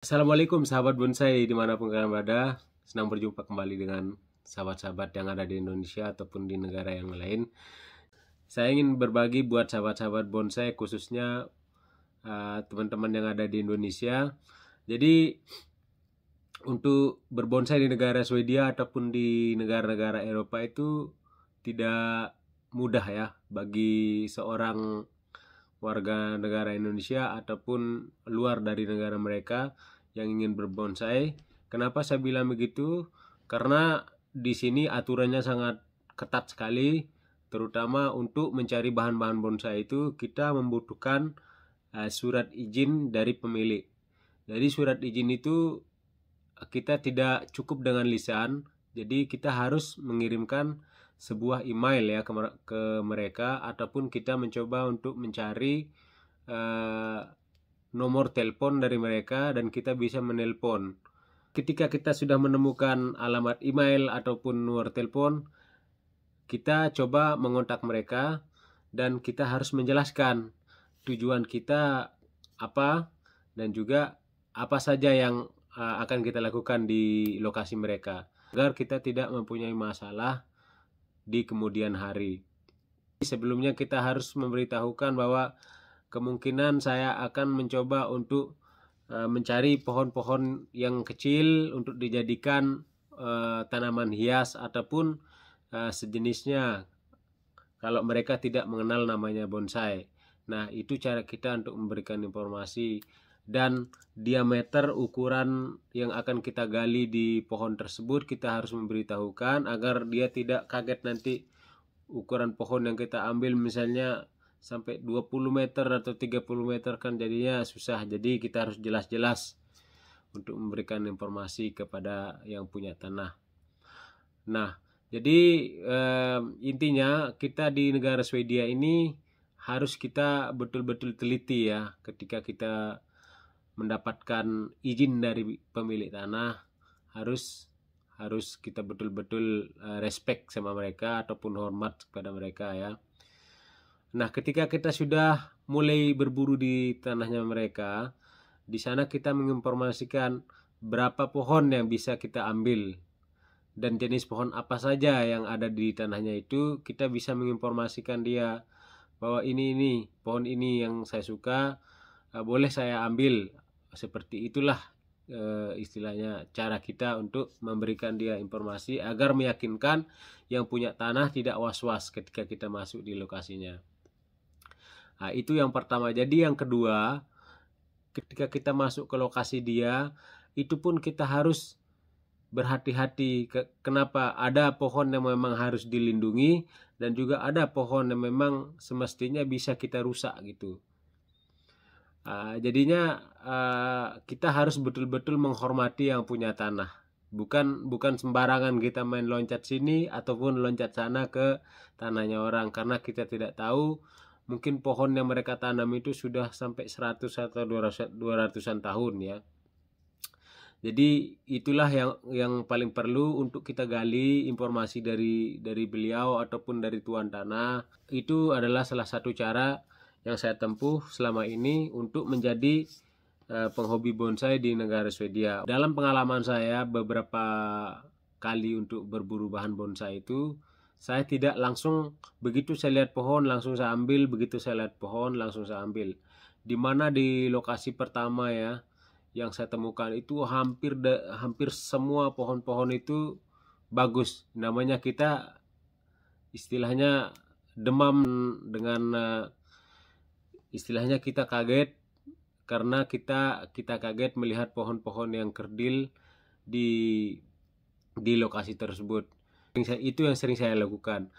Assalamualaikum sahabat bonsai dimanapun kalian berada. Senang berjumpa kembali dengan sahabat-sahabat yang ada di Indonesia ataupun di negara yang lain. Saya ingin berbagi buat sahabat-sahabat bonsai, khususnya teman-teman yang ada di Indonesia. Jadi untuk berbonsai di negara Swedia ataupun di negara-negara Eropa itu tidak mudah ya bagi seorang warga negara Indonesia ataupun luar dari negara mereka yang ingin berbonsai. Kenapa saya bilang begitu? Karena di sini aturannya sangat ketat sekali, terutama untuk mencari bahan-bahan bonsai itu kita membutuhkan surat izin dari pemilik. Jadi surat izin itu kita tidak cukup dengan lisan, jadi kita harus mengirimkan sebuah email ya ke mereka, ataupun kita mencoba untuk mencari nomor telepon dari mereka dan kita bisa menelpon. Ketika kita sudah menemukan alamat email ataupun nomor telepon, kita coba mengontak mereka dan kita harus menjelaskan tujuan kita apa dan juga apa saja yang akan kita lakukan di lokasi mereka agar kita tidak mempunyai masalah di kemudian hari. Sebelumnya kita harus memberitahukan bahwa kemungkinan saya akan mencoba untuk mencari pohon-pohon yang kecil untuk dijadikan tanaman hias ataupun sejenisnya kalau mereka tidak mengenal namanya bonsai. Nah, itu cara kita untuk memberikan informasi dan diameter ukuran yang akan kita gali di pohon tersebut kita harus memberitahukan agar dia tidak kaget nanti ukuran pohon yang kita ambil misalnya sampai 20 meter atau 30 meter kan jadinya susah. Jadi kita harus jelas-jelas untuk memberikan informasi kepada yang punya tanah. Nah, jadi intinya kita di negara Swedia ini harus kita betul-betul teliti ya ketika kita mendapatkan izin dari pemilik tanah, harus kita betul-betul respect sama mereka ataupun hormat kepada mereka ya. Nah, ketika kita sudah mulai berburu di tanahnya mereka, di sana kita menginformasikan berapa pohon yang bisa kita ambil dan jenis pohon apa saja yang ada di tanahnya itu kita bisa menginformasikan dia bahwa ini pohon ini yang saya suka, boleh saya ambil. Seperti itulah istilahnya cara kita untuk memberikan dia informasi agar meyakinkan yang punya tanah tidak was-was ketika kita masuk di lokasinya. Nah, itu yang pertama. Jadi yang kedua, ketika kita masuk ke lokasi dia, itu pun kita harus berhati-hati. Kenapa? Ada pohon yang memang harus dilindungi dan juga ada pohon yang memang semestinya bisa kita rusak gitu. Jadinya kita harus betul-betul menghormati yang punya tanah. Bukan sembarangan kita main loncat sini ataupun loncat sana ke tanahnya orang, karena kita tidak tahu mungkin pohon yang mereka tanam itu sudah sampai 100 atau 200-an tahun ya. Jadi itulah yang paling perlu untuk kita gali informasi dari beliau ataupun dari tuan tanah. Itu adalah salah satu cara yang saya tempuh selama ini untuk menjadi penghobi bonsai di negara Swedia. Dalam pengalaman saya beberapa kali untuk berburu bahan bonsai itu, saya tidak langsung begitu saya lihat pohon langsung saya ambil, begitu saya lihat pohon langsung saya ambil. Dimana di lokasi pertama ya yang saya temukan itu hampir semua pohon-pohon itu bagus. Namanya kita istilahnya demam dengan istilahnya kita kaget karena kita kaget melihat pohon-pohon yang kerdil di lokasi tersebut. Itu yang sering saya lakukan.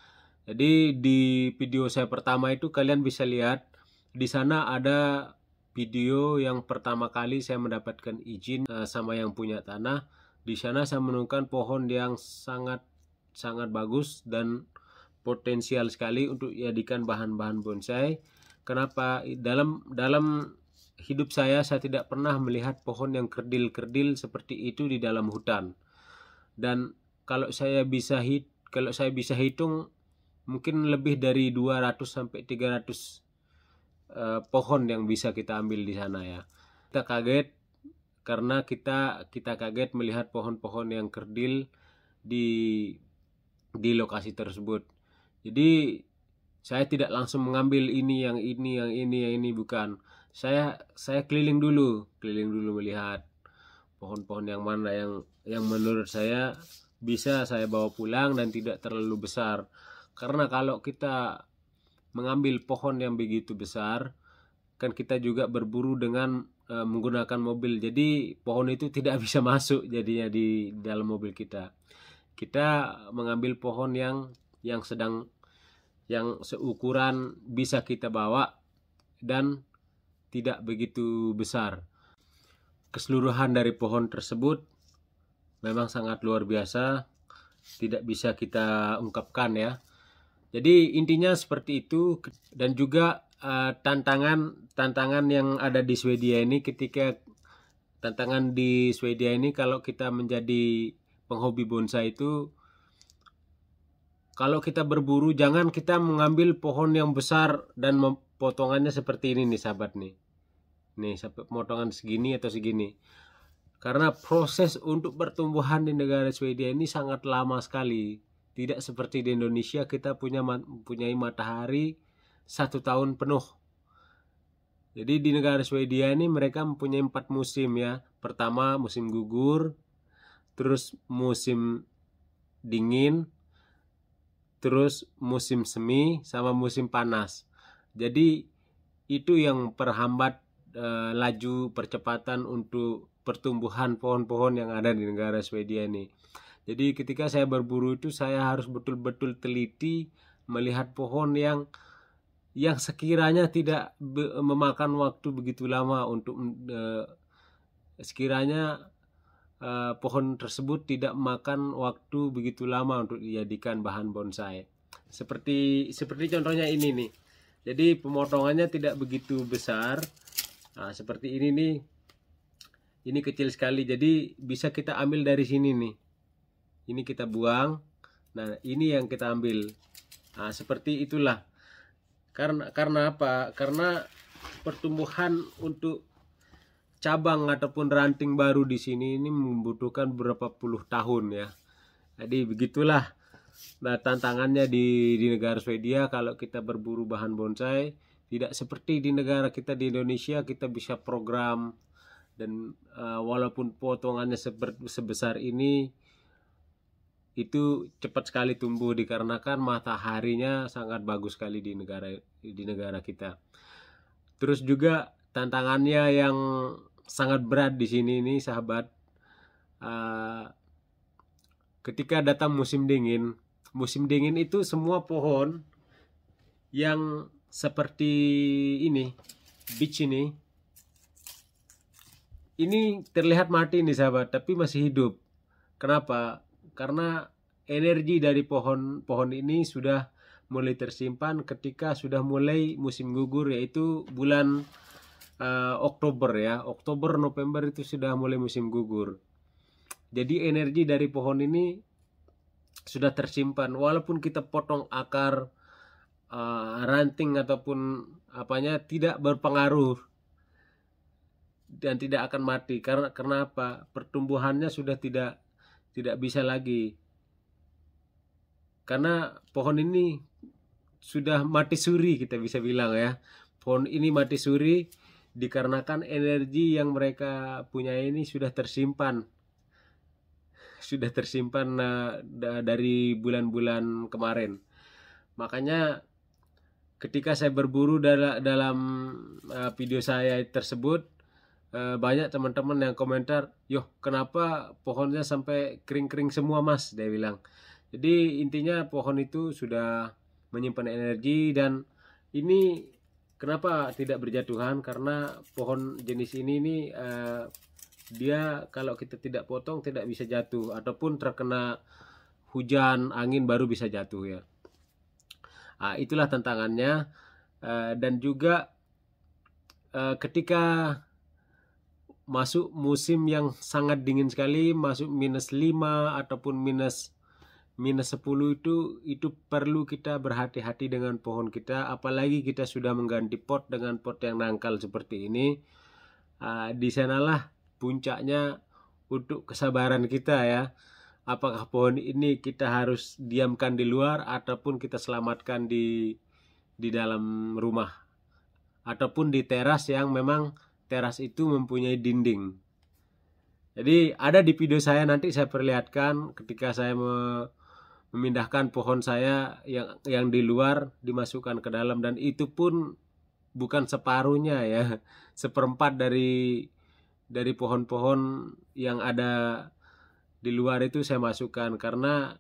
Jadi di video saya pertama itu kalian bisa lihat di sana ada video yang pertama kali saya mendapatkan izin sama yang punya tanah. Di sana saya menemukan pohon yang sangat bagus dan potensial sekali untuk dijadikan bahan-bahan bonsai. Kenapa? Dalam hidup saya tidak pernah melihat pohon yang kerdil-kerdil seperti itu di dalam hutan. Dan kalau saya bisa hitung mungkin lebih dari 200 sampai 300 pohon yang bisa kita ambil di sana ya. Kita kaget karena kita kaget melihat pohon-pohon yang kerdil di lokasi tersebut. Jadi saya tidak langsung mengambil yang ini, bukan. Saya keliling dulu melihat pohon-pohon yang mana yang menurut saya bisa saya bawa pulang dan tidak terlalu besar. Karena kalau kita mengambil pohon yang begitu besar, kan kita juga berburu dengan menggunakan mobil. Jadi pohon itu tidak bisa masuk jadinya di dalam mobil kita. Kita mengambil pohon yang sedang, yang seukuran bisa kita bawa dan tidak begitu besar. Keseluruhan dari pohon tersebut memang sangat luar biasa, tidak bisa kita ungkapkan ya. Jadi intinya seperti itu. Dan juga tantangan yang ada di Swedia ini, tantangan di Swedia ini kalau kita menjadi penghobi bonsai itu, kalau kita berburu jangan kita mengambil pohon yang besar dan potongannya seperti ini nih sahabat nih. Nih sampai potongan segini atau segini. Karena proses untuk pertumbuhan di negara Swedia ini sangat lama sekali. Tidak seperti di Indonesia, kita punyai matahari 1 tahun penuh. Jadi di negara Swedia ini mereka mempunyai 4 musim ya. Pertama musim gugur, terus musim dingin, terus musim semi, sama musim panas. Jadi itu yang perhambat laju percepatan untuk pertumbuhan pohon-pohon yang ada di negara Swedia ini. Jadi ketika saya berburu itu saya harus betul-betul teliti melihat pohon yang sekiranya tidak memakan waktu begitu lama untuk sekiranya pohon tersebut tidak memakan waktu begitu lama untuk dijadikan bahan bonsai. Seperti contohnya ini nih. Jadi pemotongannya tidak begitu besar. Nah, seperti ini nih. Ini kecil sekali, jadi bisa kita ambil dari sini nih. Ini kita buang. Nah, ini yang kita ambil. Nah, seperti itulah. Karena apa? Karena pertumbuhan untuk cabang ataupun ranting baru di sini ini membutuhkan beberapa puluh tahun ya. Jadi begitulah. Nah, tantangannya di negara Swedia kalau kita berburu bahan bonsai, tidak seperti di negara kita di Indonesia, kita bisa program. Dan walaupun potongannya sebesar ini, itu cepat sekali tumbuh dikarenakan mataharinya sangat bagus sekali di negara kita. Terus juga tantangannya yang sangat berat di sini nih sahabat, ketika datang musim dingin itu semua pohon yang seperti ini, beech ini terlihat mati nih sahabat, tapi masih hidup. Kenapa? Karena energi dari pohon ini sudah mulai tersimpan ketika sudah mulai musim gugur, yaitu bulan Oktober ya. Oktober November itu sudah mulai musim gugur. Jadi energi dari pohon ini sudah tersimpan. Walaupun kita potong akar, ranting ataupun apanya, tidak berpengaruh dan tidak akan mati. Karena apa? Pertumbuhannya sudah tidak bisa lagi. Karena pohon ini sudah mati suri, kita bisa bilang ya. Pohon ini mati suri dikarenakan energi yang mereka punya ini sudah tersimpan. Dari bulan-bulan kemarin. Makanya ketika saya berburu dalam video saya tersebut, banyak teman-teman yang komentar, "Yoh, kenapa pohonnya sampai kering-kering semua, Mas?" Dia bilang. Jadi intinya pohon itu sudah menyimpan energi, dan ini kenapa tidak berjatuhan, karena pohon jenis ini dia kalau kita tidak potong tidak bisa jatuh, ataupun terkena hujan angin baru bisa jatuh ya. Itulah tantangannya. Dan juga ketika masuk musim yang sangat dingin sekali, masuk -5 ataupun -10 itu perlu kita berhati-hati dengan pohon kita. Apalagi kita sudah mengganti pot dengan pot yang nangkal seperti ini. Di sanalah puncaknya untuk kesabaran kita ya. Apakah pohon ini kita harus diamkan di luar ataupun kita selamatkan di dalam rumah, ataupun di teras yang memang teras itu mempunyai dinding. Jadi ada di video saya, nanti saya perlihatkan ketika saya memindahkan pohon saya yang di luar dimasukkan ke dalam, dan itu pun bukan separuhnya ya, seperempat dari pohon-pohon yang ada di luar itu saya masukkan, karena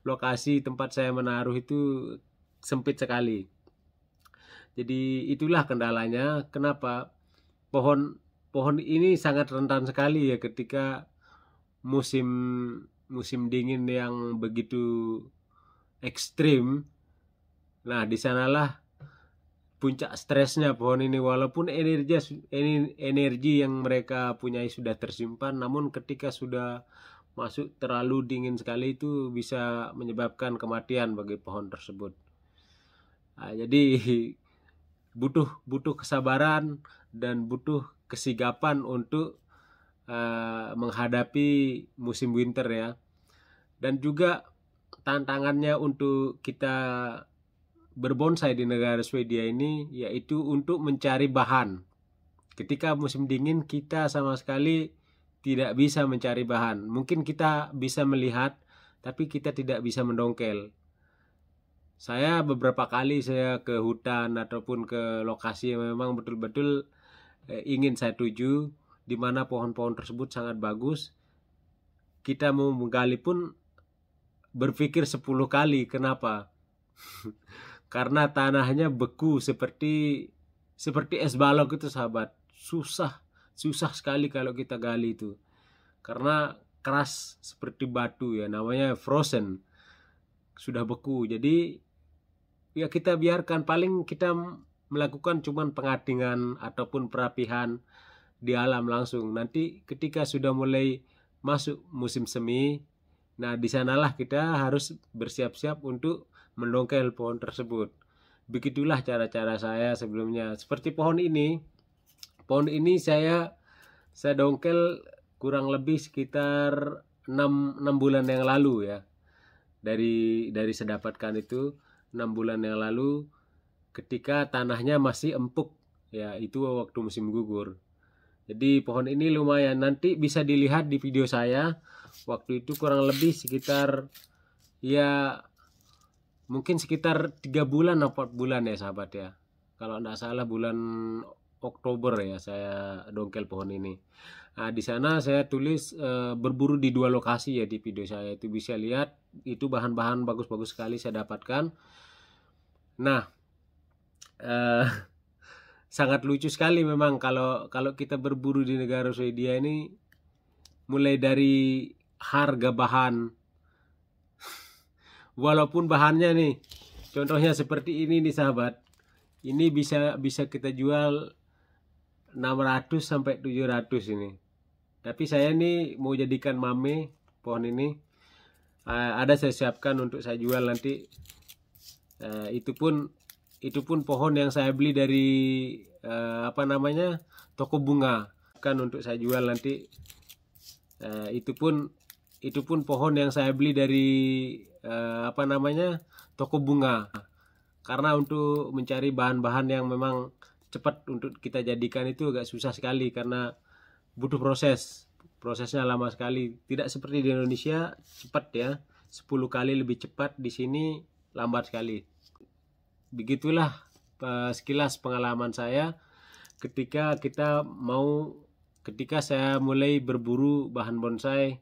lokasi tempat saya menaruh itu sempit sekali. Jadi itulah kendalanya kenapa pohon ini sangat rentan sekali ya ketika musim dingin yang begitu ekstrim. Nah, di sanalah puncak stresnya pohon ini. Walaupun energi yang mereka punyai sudah tersimpan, namun ketika sudah masuk terlalu dingin sekali itu bisa menyebabkan kematian bagi pohon tersebut. Nah, jadi butuh kesabaran dan butuh kesigapan untuk menghadapi musim winter ya. Dan juga tantangannya untuk kita berbonsai di negara Swedia ini yaitu untuk mencari bahan. Ketika musim dingin kita sama sekali tidak bisa mencari bahan. Mungkin kita bisa melihat tapi kita tidak bisa mendongkel. Saya beberapa kali saya ke hutan ataupun ke lokasi yang memang betul-betul ingin saya tuju, di mana pohon-pohon tersebut sangat bagus. Kita mau menggali pun berpikir 10 kali. Kenapa? Karena tanahnya beku seperti es balok itu sahabat. Susah sekali kalau kita gali itu. Karena keras seperti batu ya, namanya frozen. Sudah beku. Jadi ya kita biarkan, paling kita melakukan cuman pengadingan ataupun perapihan di alam langsung. Nanti ketika sudah mulai masuk musim semi, nah di sanalah kita harus bersiap-siap untuk mendongkel pohon tersebut. Begitulah cara-cara saya sebelumnya. Seperti pohon ini saya dongkel kurang lebih sekitar 6 bulan yang lalu ya. Dari saya dapatkan itu 6 bulan yang lalu ketika tanahnya masih empuk ya, itu waktu musim gugur. Jadi pohon ini lumayan, nanti bisa dilihat di video saya. Waktu itu kurang lebih sekitar ya mungkin sekitar 3 bulan atau 4 bulan ya sahabat ya. Kalau tidak salah bulan Oktober ya saya dongkel pohon ini. Nah, di sana saya tulis berburu di 2 lokasi ya di video saya, itu bisa lihat, itu bahan-bahan bagus-bagus sekali saya dapatkan. Nah, sangat lucu sekali memang kalau kita berburu di negara Swedia ini, mulai dari harga bahan. Walaupun bahannya nih, contohnya seperti ini nih sahabat, ini bisa kita jual 600 sampai 700 ini. Tapi saya nih mau jadikan mame pohon ini. Ada saya siapkan untuk saya jual nanti. Itu pun pohon yang saya beli dari toko bunga kan untuk saya jual nanti. Itu pun pohon yang saya beli dari toko bunga, karena untuk mencari bahan-bahan yang memang cepat untuk kita jadikan itu agak susah sekali karena butuh prosesnya lama sekali. Tidak seperti di Indonesia cepat ya, 10 kali lebih cepat, di sini lambat sekali. Begitulah sekilas pengalaman saya ketika saya mulai berburu bahan bonsai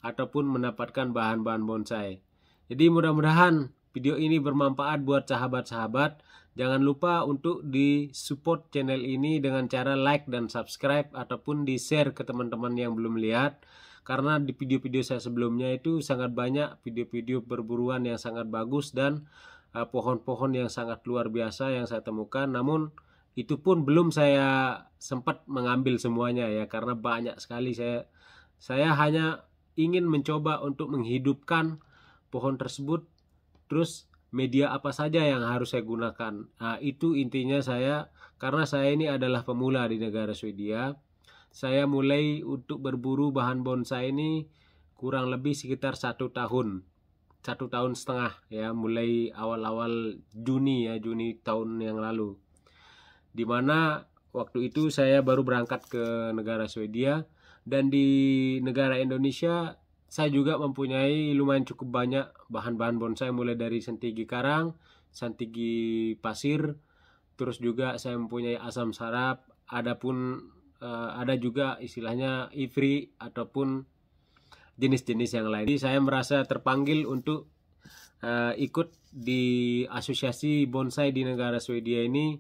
ataupun mendapatkan bahan-bahan bonsai. Jadi mudah-mudahan video ini bermanfaat buat sahabat-sahabat. Jangan lupa untuk di support channel ini dengan cara like dan subscribe ataupun di share ke teman-teman yang belum lihat. Karena di video-video saya sebelumnya itu sangat banyak video-video perburuan yang sangat bagus dan pohon-pohon yang sangat luar biasa yang saya temukan. Namun itu pun belum saya sempat mengambil semuanya ya, karena banyak sekali. Saya hanya ingin mencoba untuk menghidupkan pohon tersebut. Terus media apa saja yang harus saya gunakan. Nah, itu intinya saya, karena saya ini adalah pemula di negara Swedia. saya mulai untuk berburu bahan bonsai ini kurang lebih sekitar 1 tahun. 1,5 tahun ya, mulai awal-awal Juni ya, Juni tahun yang lalu. Dimana waktu itu saya baru berangkat ke negara Swedia, dan di negara Indonesia saya juga mempunyai lumayan cukup banyak bahan-bahan bonsai, mulai dari sentigi karang, sentigi pasir, terus juga saya mempunyai asam sarap, ada juga istilahnya ivri ataupun jenis-jenis yang lain. Jadi saya merasa terpanggil untuk ikut di asosiasi bonsai di negara Swedia ini,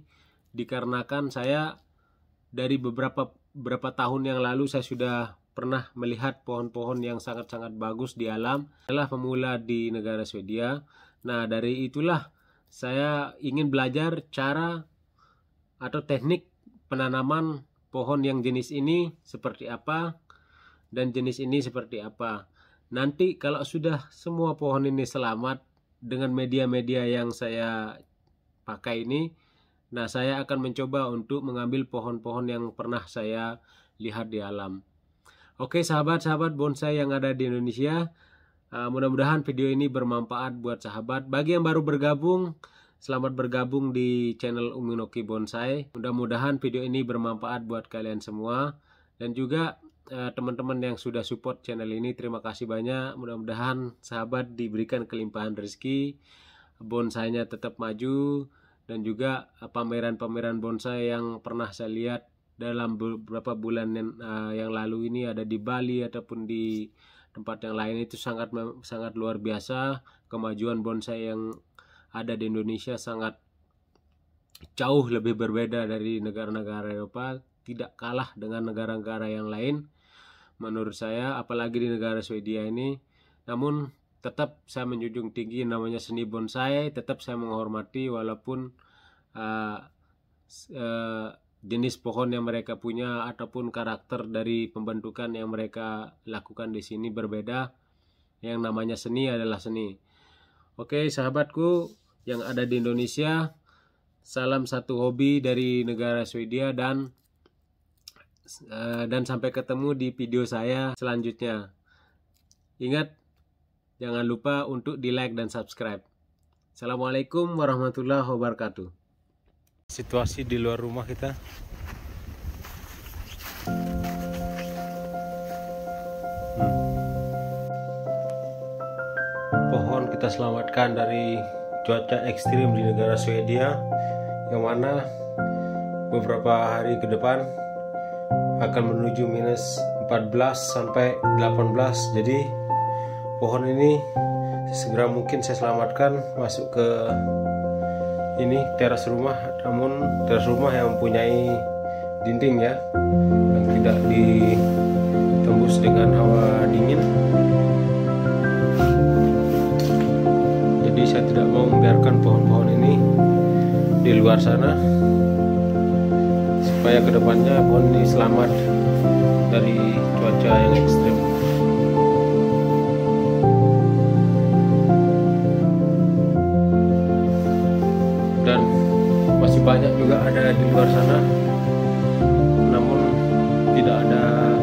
dikarenakan saya dari beberapa tahun yang lalu saya sudah pernah melihat pohon-pohon yang sangat-sangat bagus di alam. Adalah pemula di negara Swedia. Nah, dari itulah saya ingin belajar cara atau teknik penanaman pohon yang jenis ini seperti apa dan jenis ini seperti apa. Nanti kalau sudah semua pohon ini selamat dengan media-media yang saya pakai ini, nah saya akan mencoba untuk mengambil pohon-pohon yang pernah saya lihat di alam. Oke sahabat-sahabat bonsai yang ada di Indonesia, mudah-mudahan video ini bermanfaat buat sahabat. Bagi yang baru bergabung, selamat bergabung di channel Uminoki Bonsai. Mudah-mudahan video ini bermanfaat buat kalian semua. Dan juga teman-teman yang sudah support channel ini, terima kasih banyak. Mudah-mudahan sahabat diberikan kelimpahan rezeki, bonsainya tetap maju, dan juga pameran-pameran bonsai yang pernah saya lihat dalam beberapa bulan yang lalu ini, ada di Bali ataupun di tempat yang lain, itu sangat luar biasa. Kemajuan bonsai yang ada di Indonesia sangat jauh lebih berbeda dari negara-negara Eropa, tidak kalah dengan negara-negara yang lain menurut saya, apalagi di negara Swedia ini. Namun tetap saya menjunjung tinggi namanya seni bonsai, tetap saya menghormati walaupun jenis pohon yang mereka punya ataupun karakter dari pembentukan yang mereka lakukan di sini berbeda. Yang namanya seni adalah seni. Oke sahabatku yang ada di Indonesia, salam satu hobi dari negara Swedia, dan sampai ketemu di video saya selanjutnya. Ingat, jangan lupa untuk di like dan subscribe. Assalamualaikum warahmatullahi wabarakatuh. Situasi di luar rumah kita. Pohon kita selamatkan dari cuaca ekstrim di negara Swedia, yang mana beberapa hari ke depan akan menuju minus 14 sampai 18. Jadi pohon ini segera mungkin saya selamatkan masuk ke ini teras rumah, namun teras rumah yang mempunyai dinding ya, yang tidak ditembus dengan hawa dingin. Jadi saya tidak mau membiarkan pohon-pohon ini di luar sana, supaya kedepannya pohon ini selamat dari cuaca yang ekstrim. Dan masih banyak juga ada di luar sana, namun tidak ada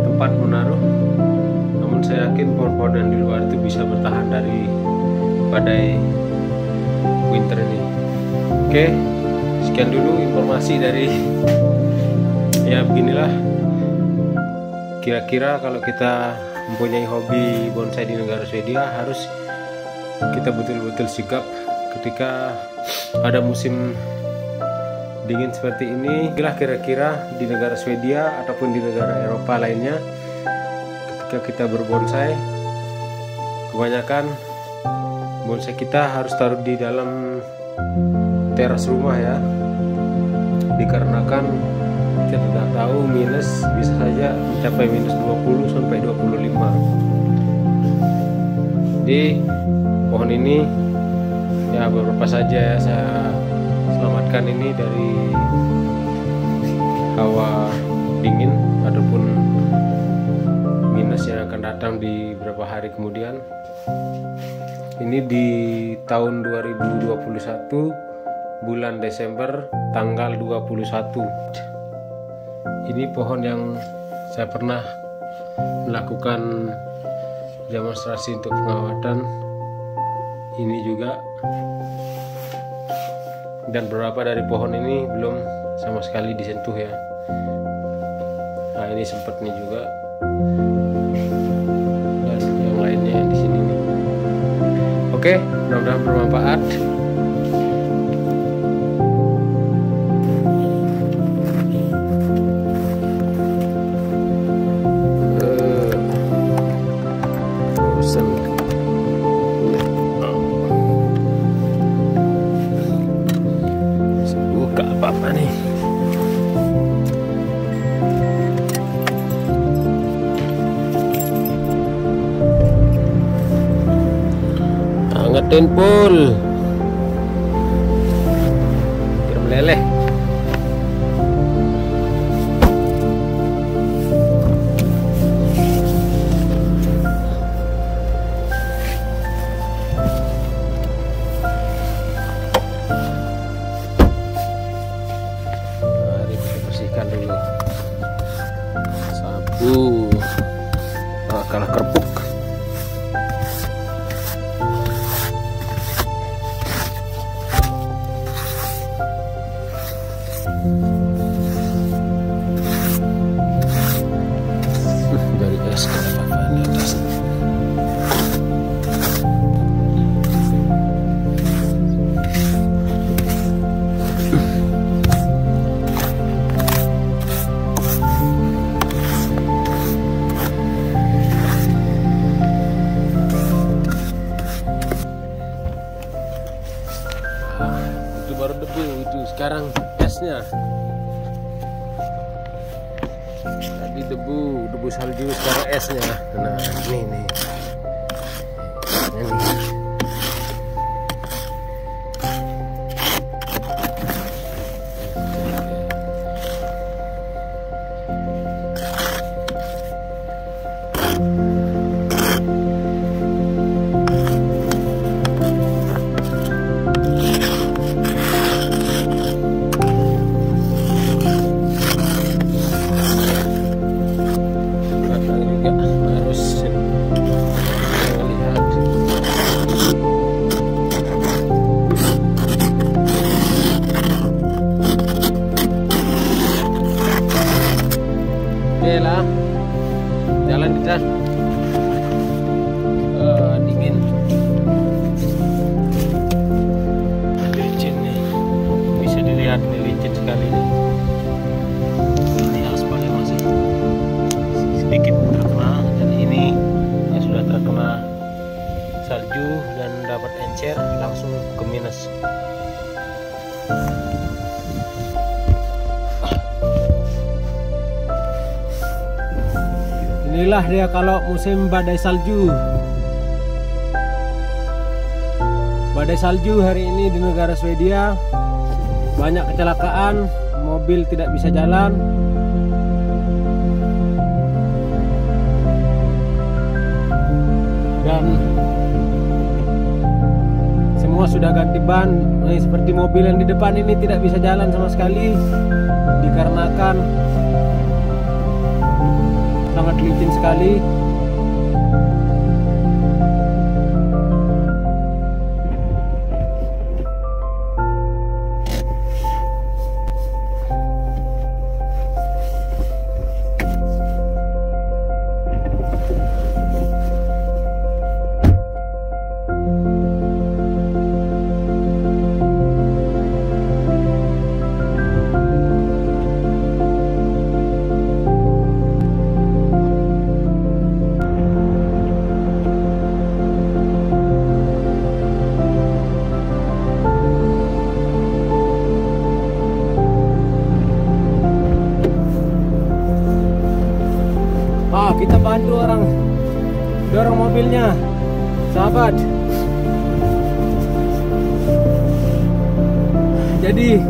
tempat menaruh. Namun saya yakin pohon-pohon yang di luar itu bisa bertahan dari badai winter ini. Oke, sekian dulu informasi dari ya, beginilah kira-kira kalau kita mempunyai hobi bonsai di negara Swedia, harus kita betul-betul sigap ketika ada musim dingin seperti ini. Kira-kira di negara Swedia ataupun di negara Eropa lainnya, ketika kita berbonsai, kebanyakan bonsai kita harus taruh di dalam teras rumah ya, dikarenakan kita tidak tahu minus bisa saja mencapai minus 20 sampai 25. Jadi pohon ini ya beberapa saja ya saya selamatkan ini dari hawa dingin ataupun minus yang akan datang di beberapa hari kemudian. Ini di tahun 2021 bulan Desember tanggal 21. Ini pohon yang saya pernah melakukan demonstrasi untuk pengawatan. Ini juga, dan beberapa dari pohon ini belum sama sekali disentuh ya. Nah, ini sempat nih juga, dan yang lainnya di sini nih. Oke, mudah-mudahan bermanfaat. Apa nih? Angetin pul. Biar meleleh. Bersihkan dulu. Sabu. Kalah kerupuk. Dari es ke apa di atas. Itu baru debu, itu sekarang esnya. Tadi debu salju, sekarang esnya. Nah, ini nih. Oke lah, jalan kita. Dingin. Licin nih, bisa dilihat nih, licin sekali nih. Ini aspalnya masih sedikit terkena, dan ini yang sudah terkena salju dan dapat encer langsung ke minus. Inilah dia kalau musim badai salju. Badai salju hari ini di negara Swedia, banyak kecelakaan, mobil tidak bisa jalan. Dan semua sudah ganti ban. Seperti mobil yang di depan ini tidak bisa jalan sama sekali, dikarenakan sangat licin sekali. Kita bantu orang dorong mobilnya, sahabat. Jadi